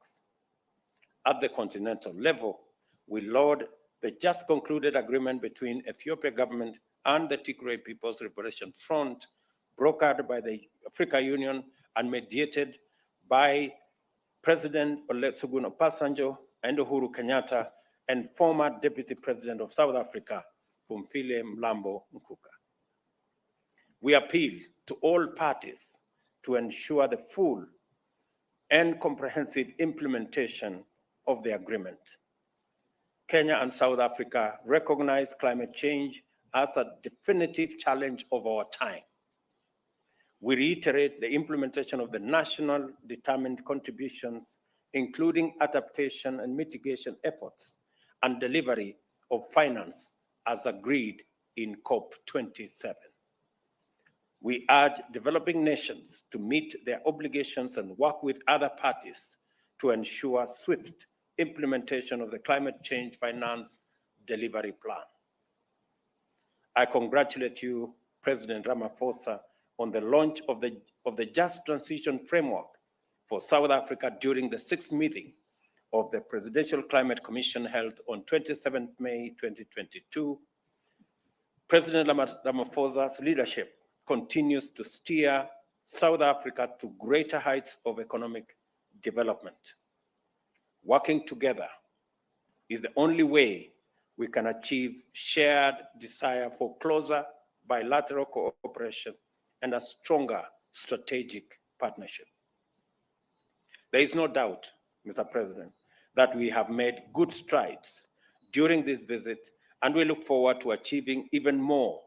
benchmarks. At the continental level, we laud the just concluded agreement between Ethiopia government and the Tigray People's Liberation Front, brokered by the Africa Union and mediated by President Olusegun Obasanjo and Uhuru Kenyatta and former Deputy President of South Africa, Phumzile Mlambo Ngcuka. We appeal to all parties to ensure the full and comprehensive implementation of the agreement. Kenya and South Africa recognize climate change as a definitive challenge of our time. We reiterate the implementation of the national determined contributions, including adaptation and mitigation efforts and delivery of finance as agreed in COP27. We urge developing nations to meet their obligations and work with other parties to ensure swift implementation of the Climate Change Finance Delivery Plan. I congratulate you, President Ramaphosa, on the launch of the Just Transition Framework for South Africa during the 6th meeting of the Presidential Climate Commission held on 27 May 2022. President Ramaphosa's leadership continues to steer South Africa to greater heights of economic development. Working together is the only way we can achieve shared desire for closer bilateral cooperation and a stronger strategic partnership. There is no doubt, Mr. President, that we have made good strides during this visit, and we look forward to achieving even more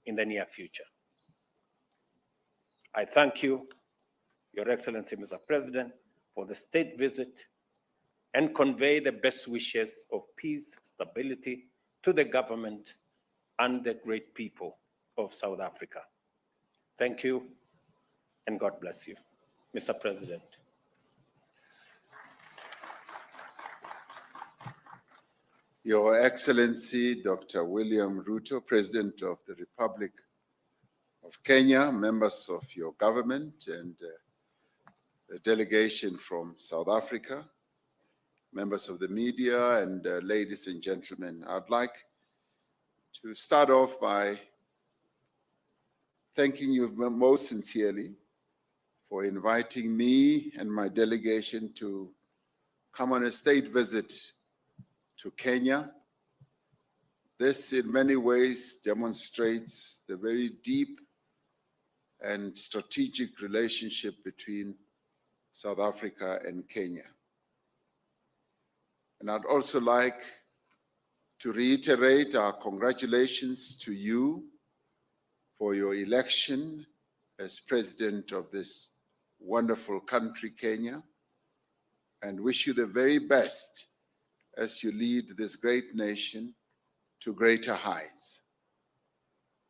in the near future. I thank you, Your Excellency, Mr. President, for the state visit and convey the best wishes of peace, stability to the government and the great people of South Africa. Thank you, and God bless you, Mr. President. Your Excellency, Dr. William Ruto, President of the Republic of Kenya, members of your government and the delegation from South Africa, members of the media, and ladies and gentlemen, I'd like to start off by thanking you most sincerely for inviting me and my delegation to come on a state visit to Kenya. This in many ways demonstrates the very deep and strategic relationship between South Africa and Kenya. And I'd also like to reiterate our congratulations to you for your election as president of this wonderful country, Kenya, and wish you the very best as you lead this great nation to greater heights.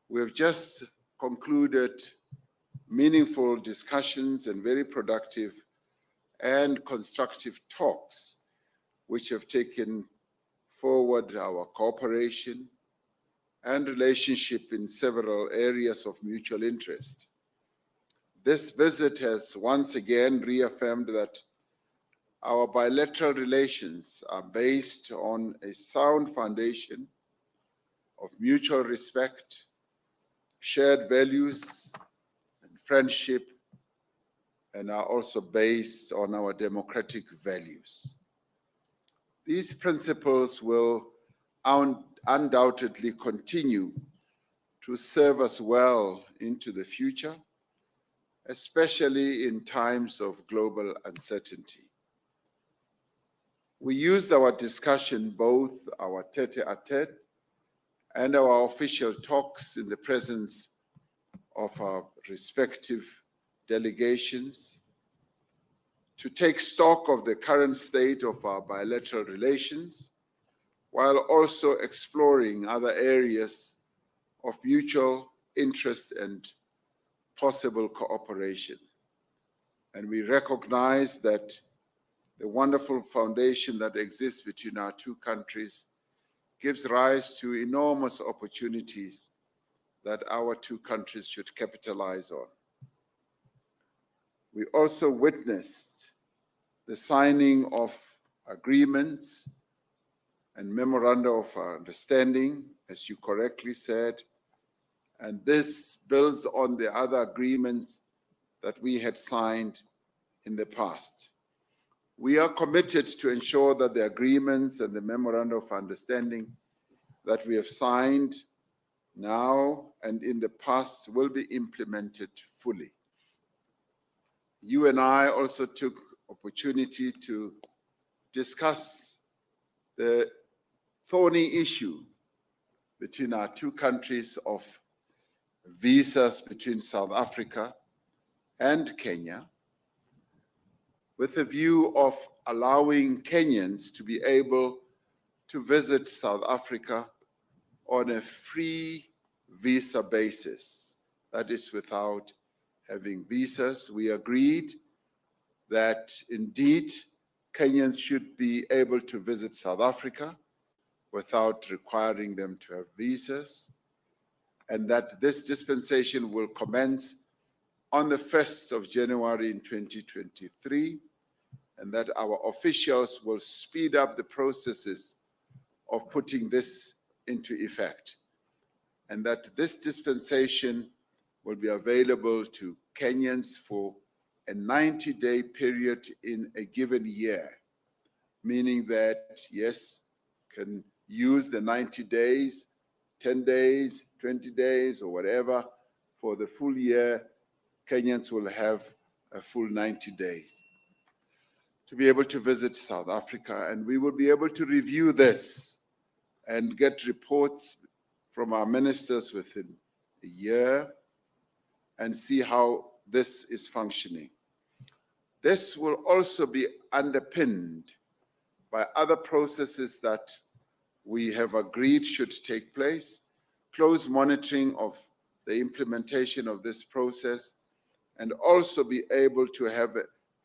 We have just concluded meaningful discussions and very productive and constructive talks, which have taken forward our cooperation and relationship in several areas of mutual interest. This visit has once again reaffirmed that our bilateral relations are based on a sound foundation of mutual respect, shared values, and friendship, and are also based on our democratic values. These principles will undoubtedly continue to serve us well into the future, especially in times of global uncertainty. We used our discussion, both our tete-a-tete and our official talks in the presence of our respective delegations, to take stock of the current state of our bilateral relations, while also exploring other areas of mutual interest and possible cooperation. And we recognize that the wonderful foundation that exists between our two countries gives rise to enormous opportunities that our two countries should capitalize on. We also witnessed the signing of agreements and memoranda of understanding, as you correctly said, and this builds on the other agreements that we had signed in the past. We are committed to ensure that the agreements and the memoranda of understanding that we have signed now and in the past will be implemented fully. You and I also took opportunity to discuss the thorny issue between our two countries of visas between South Africa and Kenya, with a view of allowing Kenyans to be able to visit South Africa on a free visa basis, that is without having visas. We agreed that indeed Kenyans should be able to visit South Africa without requiring them to have visas, and that this dispensation will commence on the 1st of January in 2023, and that our officials will speed up the processes of putting this into effect, and that this dispensation will be available to Kenyans for a 90-day period in a given year, meaning that, yes, can use the 90 days, 10 days, 20 days, or whatever. For the full year, Kenyans will have a full 90 days to be able to visit South Africa, and we will be able to review this and get reports from our ministers within a year and see how this is functioning. This will also be underpinned by other processes that we have agreed should take place, close monitoring of the implementation of this process, and also be able to have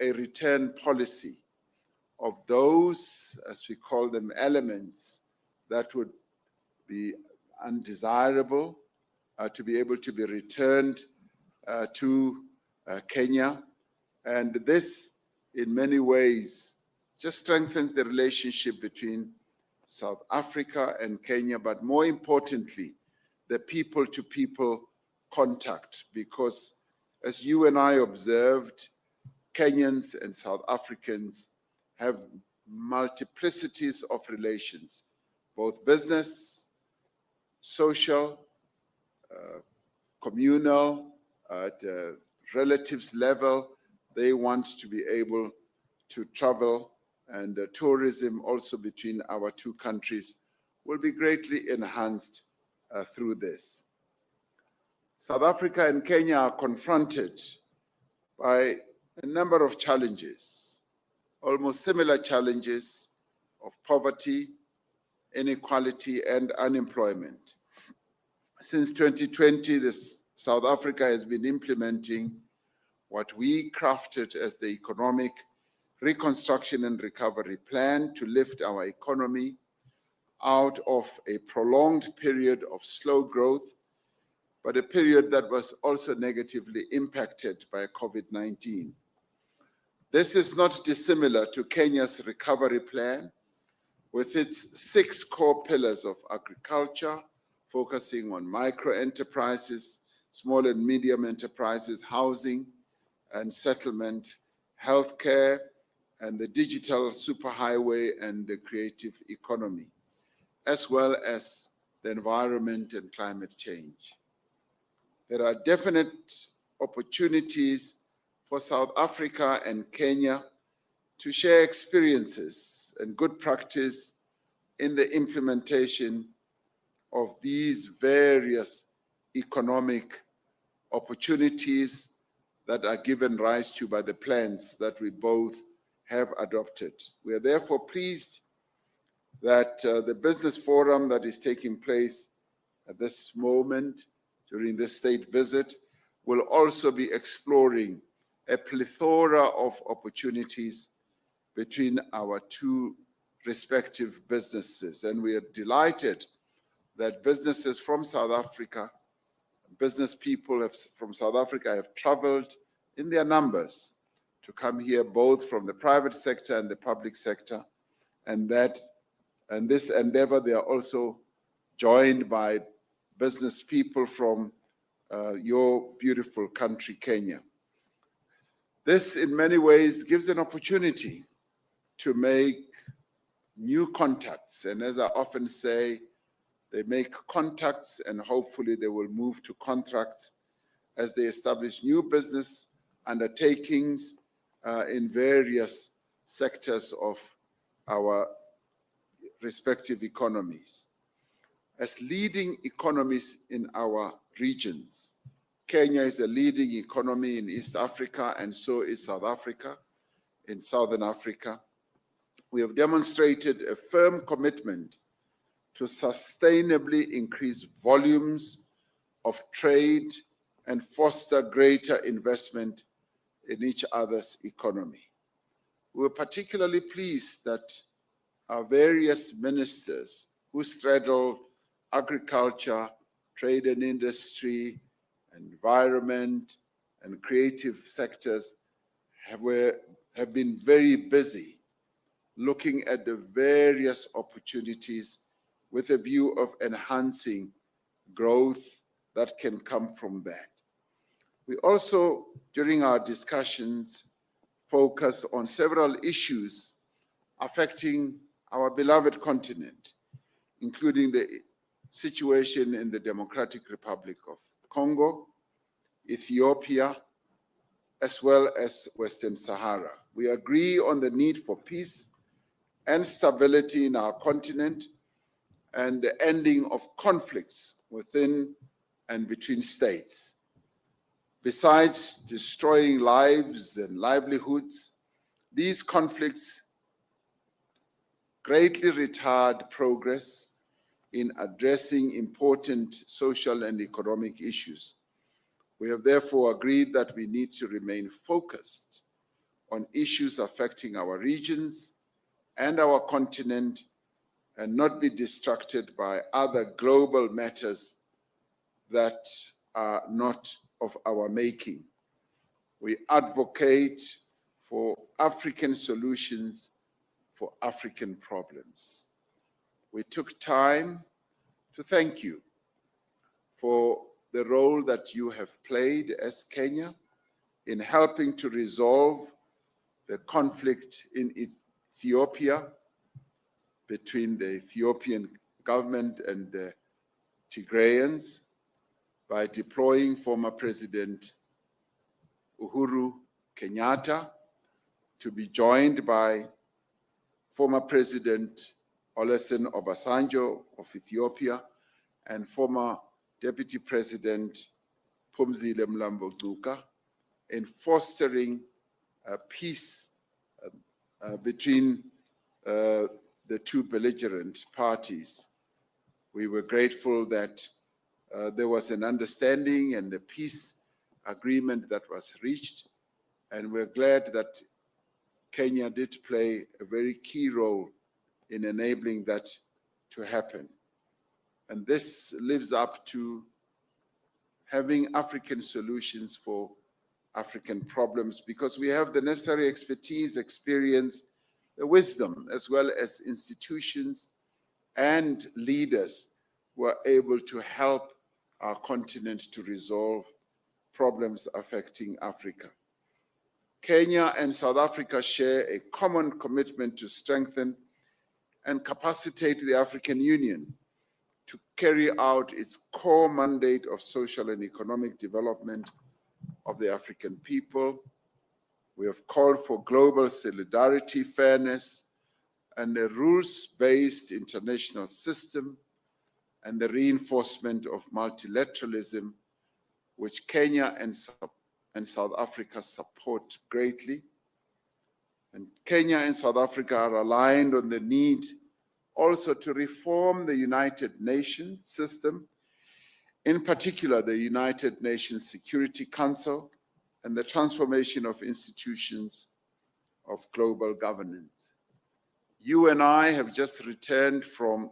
a return policy of those, as we call them, elements that would be undesirable to be able to be returned to Kenya. And this, in many ways, just strengthens the relationship between South Africa and Kenya, but more importantly, the people-to-people contact, because as you and I observed, Kenyans and South Africans have multiplicities of relations, both business, social, communal, at relatives level. They want to be able to travel, and tourism also between our two countries will be greatly enhanced through this. South Africa and Kenya are confronted by a number of challenges, almost similar challenges of poverty, inequality, and unemployment. Since 2020, South Africa has been implementing what we crafted as the Economic Reconstruction and Recovery Plan to lift our economy out of a prolonged period of slow growth, but a period that was also negatively impacted by COVID-19. This is not dissimilar to Kenya's recovery plan, with its 6 core pillars of agriculture, focusing on micro enterprises, small and medium enterprises, housing and settlement, healthcare, and the digital superhighway and the creative economy, as well as the environment and climate change. There are definite opportunities for South Africa and Kenya to share experiences and good practice in the implementation of these various economic opportunities that are given rise to by the plans that we both have adopted. We are therefore pleased that the business forum that is taking place at this moment during this state visit will also be exploring a plethora of opportunities between our two respective businesses. And we are delighted that businesses from South Africa, business people from South Africa have traveled in their numbers to come here, both from the private sector and the public sector. And this endeavor, they are also joined by business people from your beautiful country, Kenya. This, in many ways, gives an opportunity to make new contacts. And as I often say, they make contacts and hopefully they will move to contracts as they establish new business undertakings in various sectors of our respective economies. As leading economies in our regions, Kenya is a leading economy in East Africa, and so is South Africa, in Southern Africa. We have demonstrated a firm commitment to sustainably increase volumes of trade and foster greater investment in each other's economy. We were particularly pleased that our various ministers who straddle agriculture, trade and industry, environment, and creative sectors have been very busy looking at the various opportunities with a view of enhancing growth that can come from that. We also, during our discussions, focus on several issues affecting our beloved continent, including the situation in the Democratic Republic of Congo, Ethiopia, as well as Western Sahara. We agree on the need for peace and stability in our continent and the ending of conflicts within and between states. Besides destroying lives and livelihoods, these conflicts greatly retard progress in addressing important social and economic issues. We have therefore agreed that we need to remain focused on issues affecting our regions and our continent and not be distracted by other global matters that are not of our making. We advocate for African solutions for African problems. We took time to thank you for the role that you have played as Kenya in helping to resolve the conflict in Ethiopia between the Ethiopian government and the Tigrayans by deploying former President Uhuru Kenyatta to be joined by former President Olusegun Obasanjo of Ethiopia and former Deputy President Phumzile Mlambo-Ngcuka in fostering peace between the two belligerent parties. We were grateful that there was an understanding and a peace agreement that was reached, and we're glad that Kenya did play a very key role in enabling that to happen. And this lives up to having African solutions for African problems because we have the necessary expertise, experience, the wisdom, as well as institutions and leaders who are able to help our continent to resolve problems affecting Africa. Kenya and South Africa share a common commitment to strengthen and capacitate the African Union to carry out its core mandate of social and economic development of the African people. We have called for global solidarity, fairness, and a rules-based international system, and the reinforcement of multilateralism, which Kenya and South Africa support greatly. And Kenya and South Africa are aligned on the need also to reform the United Nations system, in particular the United Nations Security Council and the transformation of institutions of global governance. You and I have just returned from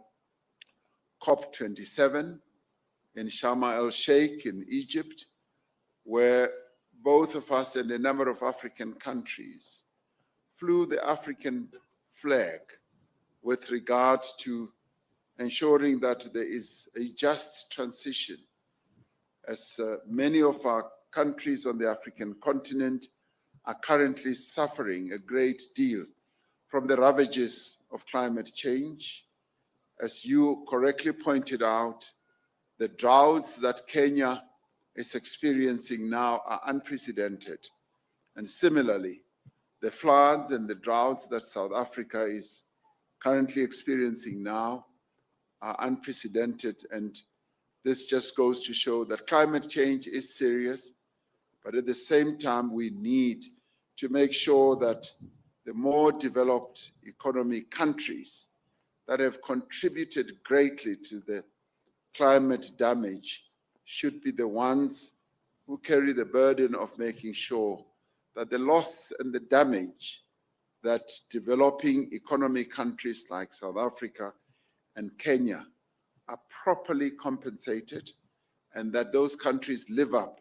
COP27 in Sharm el-Sheikh in Egypt, where both of us and a number of African countries flew the African flag with regard to ensuring that there is a just transition, as many of our countries on the African continent are currently suffering a great deal from the ravages of climate change. As you correctly pointed out, the droughts that Kenya is experiencing now are unprecedented. And similarly, the floods and the droughts that South Africa is currently experiencing now are unprecedented. And this just goes to show that climate change is serious, but at the same time, we need to make sure that the more developed economy countries that have contributed greatly to the climate damage should be the ones who carry the burden of making sure that the loss and the damage that developing economy countries like South Africa and Kenya are properly compensated, and that those countries live up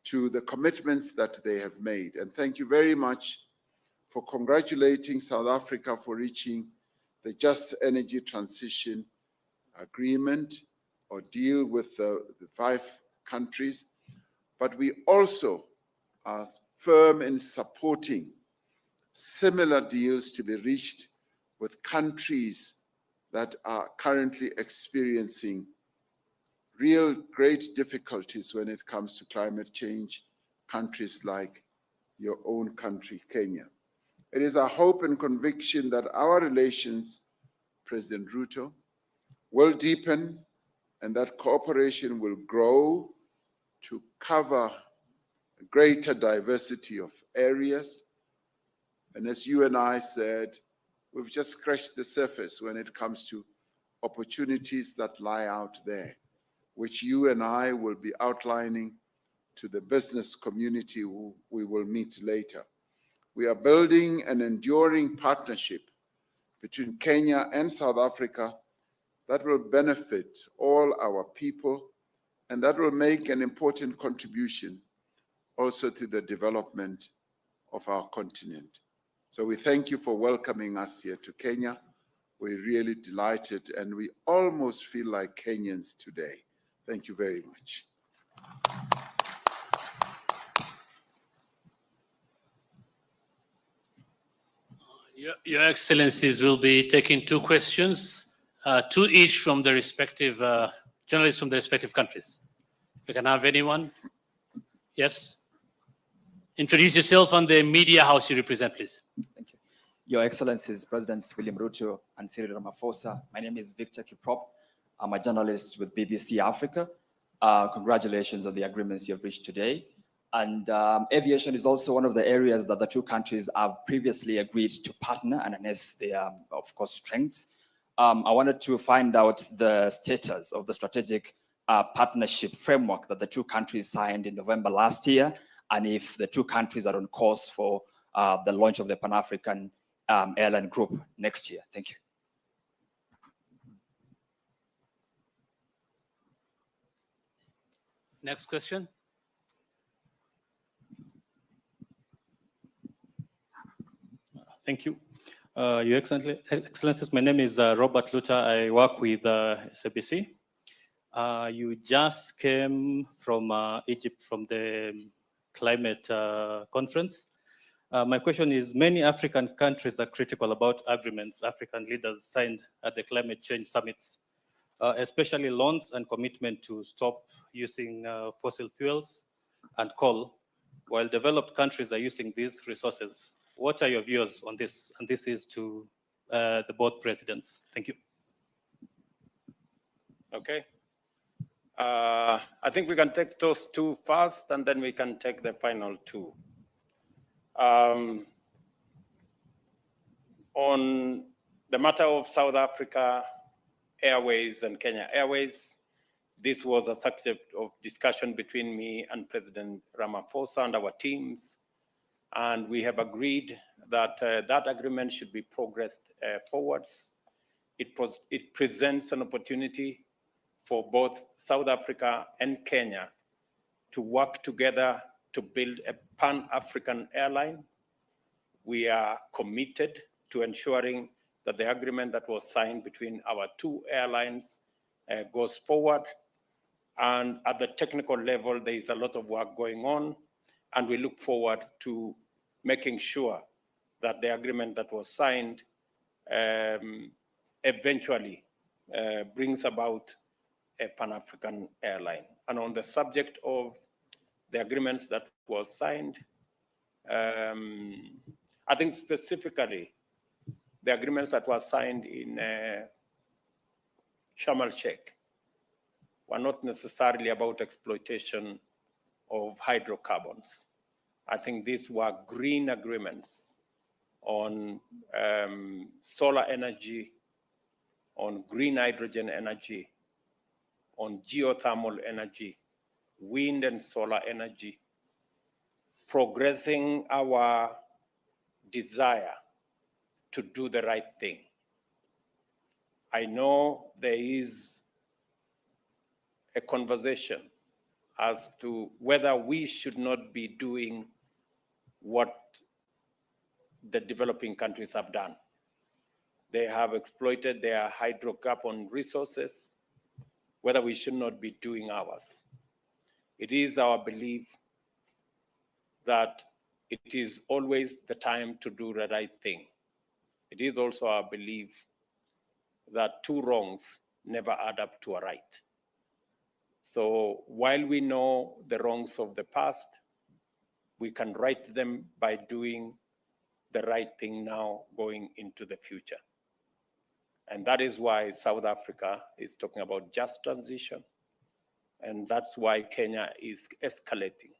to the commitments that they have made. And thank you very much for congratulating South Africa for reaching the Just Energy Transition Agreement or deal with the 5 countries. But we also are firm in supporting similar deals to be reached with countries that are currently experiencing real great difficulties when it comes to climate change, countries like your own country, Kenya. It is our hope and conviction that our relations, President Ruto, will deepen and that cooperation will grow to cover a greater diversity of areas. And as you and I said, we've just scratched the surface when it comes to opportunities that lie out there, which you and I will be outlining to the business community who we will meet later. We are building an enduring partnership between Kenya and South Africa that will benefit all our people and that will make an important contribution also to the development of our continent. So we thank you for welcoming us here to Kenya. We're really delighted and we almost feel like Kenyans today. Thank you very much. Your Excellencies will be taking 2 questions, 2 each from the respective journalists from the respective countries. If we can have anyone. Yes. Introduce yourself and the media house you represent, please. Thank you. Your Excellencies, Presidents William Ruto and Cyril Ramaphosa. My name is Victor Kiprop. I'm a journalist with BBC Africa. Congratulations on the agreements you've reached today. And aviation is also one of the areas that the 2 countries have previously agreed to partner and harness their, of course, strengths. I wanted to find out the status of the strategic partnership framework that the 2 countries signed in November last year, and if the 2 countries are on course for the launch of the Pan-African airline group next year. Thank you. Next question. Thank you. Your Excellencies, my name is Robert Luther. I work with SABC. You just came from Egypt from the climate conference. My question is, many African countries are critical about agreements African leaders signed at the climate change summits, especially loans and commitment to stop using fossil fuels and coal, while developed countries are using these resources. What are your views on this? And this is to the both presidents. Thank you. Okay. I think we can take those 2 first, and then we can take the final 2. On the matter of South Africa Airways and Kenya Airways, this was a subject of discussion between me and President Ramaphosa and our teams. And we have agreed that that agreement should be progressed forwards. It presents an opportunity for both South Africa and Kenya to work together to build a Pan-African airline. We are committed to ensuring that the agreement that was signed between our two airlines goes forward. And at the technical level, there is a lot of work going on, and we look forward to making sure that the agreement that was signed eventually brings about a Pan-African airline. And on the subject of the agreements that was signed, I think specifically the agreements that were signed in Sharm el-Sheikh were not necessarily about exploitation of hydrocarbons. I think these were green agreements on solar energy, on green hydrogen energy, on geothermal energy, wind and solar energy, progressing our desire to do the right thing. I know there is a conversation as to whether we should not be doing what the developing countries have done. They have exploited their hydrocarbon resources, whether we should not be doing ours. It is our belief that it is always the time to do the right thing. It is also our belief that two wrongs never add up to a right. So while we know the wrongs of the past, we can right them by doing the right thing now going into the future. And that is why South Africa is talking about just transition. And that's why Kenya is escalating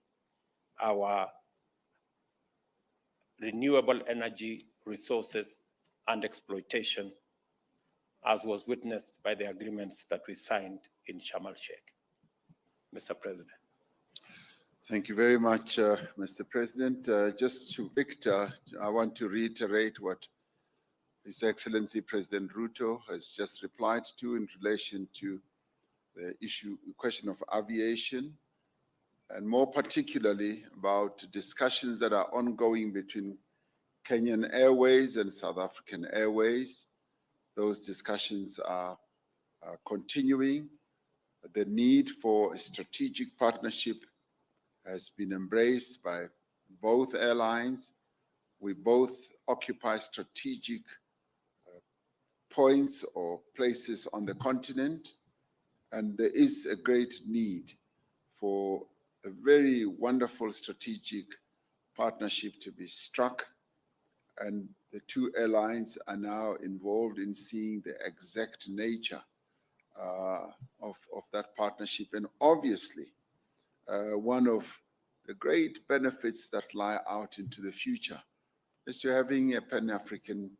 our renewable energy resources and exploitation, as was witnessed by the agreements that we signed in Sharm el-Sheikh. Mr. President. Thank you very much, Mr. President. Just to Victor, I want to reiterate what His Excellency President Ruto has just replied to in relation to the question of aviation, and more particularly about discussions that are ongoing between Kenyan Airways and South African Airways. Those discussions are continuing. The need for a strategic partnership has been embraced by both airlines. We both occupy strategic points or places on the continent, and there is a great need for a very wonderful strategic partnership to be struck, and the two airlines are now involved in seeing the exact nature of that partnership. And obviously, one of the great benefits that lie out into the future is to having a Pan-African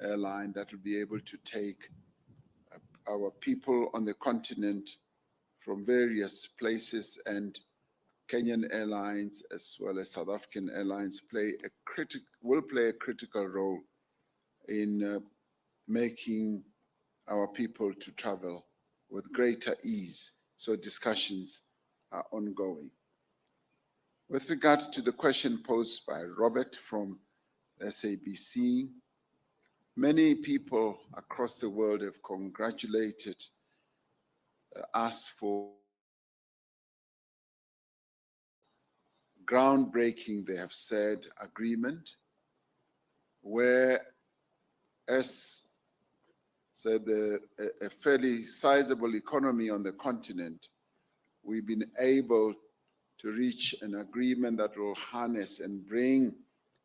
airline that will be able to take our people on the continent from various places, and Kenyan Airlines as well as South African Airlines will play a critical role in making our people to travel with greater ease. So discussions are ongoing. With regard to the question posed by Robert from SABC, many people across the world have congratulated us for groundbreaking, they have said, agreement, where, as said, a fairly sizable economy on the continent, we've been able to reach an agreement that will harness and bring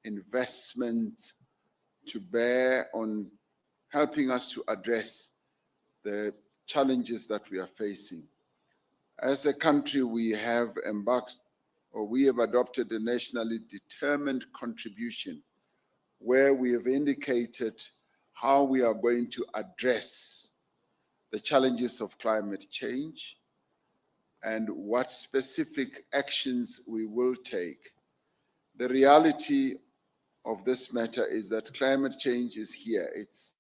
investment to bear on helping us to address the challenges that we are facing. As a country, we have adopted a nationally determined contribution where we have indicated how we are going to address the challenges of climate change and what specific actions we will take. The reality of this matter is that climate change is here. It's